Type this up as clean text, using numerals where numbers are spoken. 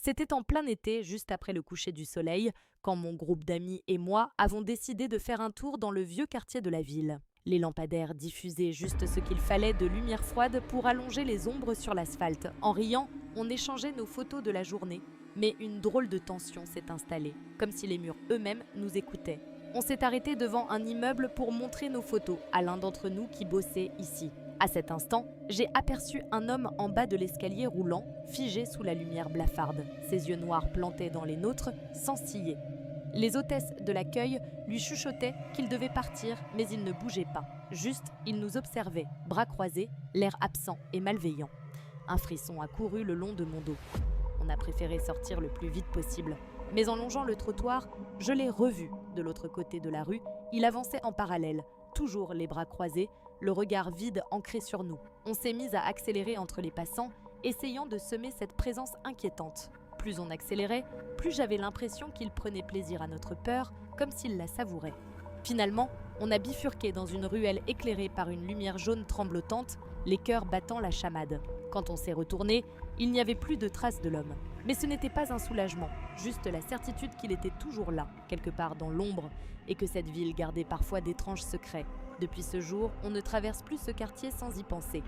C'était en plein été, juste après le coucher du soleil, quand mon groupe d'amis et moi avons décidé de faire un tour dans le vieux quartier de la ville. Les lampadaires diffusaient juste ce qu'il fallait de lumière froide pour allonger les ombres sur l'asphalte. En riant, on échangeait nos photos de la journée, mais une drôle de tension s'est installée, comme si les murs eux-mêmes nous écoutaient. On s'est arrêté devant un immeuble pour montrer nos photos à l'un d'entre nous qui bossait ici. À cet instant, j'ai aperçu un homme en bas de l'escalier roulant, figé sous la lumière blafarde, ses yeux noirs plantés dans les nôtres, sans ciller. Les hôtesses de l'accueil lui chuchotaient qu'il devait partir, mais il ne bougeait pas. Juste, il nous observait, bras croisés, l'air absent et malveillant. Un frisson a couru le long de mon dos. On a préféré sortir le plus vite possible. Mais en longeant le trottoir, je l'ai revu de l'autre côté de la rue. Il avançait en parallèle, toujours les bras croisés, le regard vide ancré sur nous. On s'est mis à accélérer entre les passants, essayant de semer cette présence inquiétante. Plus on accélérait, plus j'avais l'impression qu'il prenait plaisir à notre peur, comme s'il la savourait. Finalement, on a bifurqué dans une ruelle éclairée par une lumière jaune tremblotante, les cœurs battant la chamade. Quand on s'est retourné, il n'y avait plus de traces de l'homme. Mais ce n'était pas un soulagement, juste la certitude qu'il était toujours là, quelque part dans l'ombre, et que cette ville gardait parfois d'étranges secrets. Depuis ce jour, on ne traverse plus ce quartier sans y penser.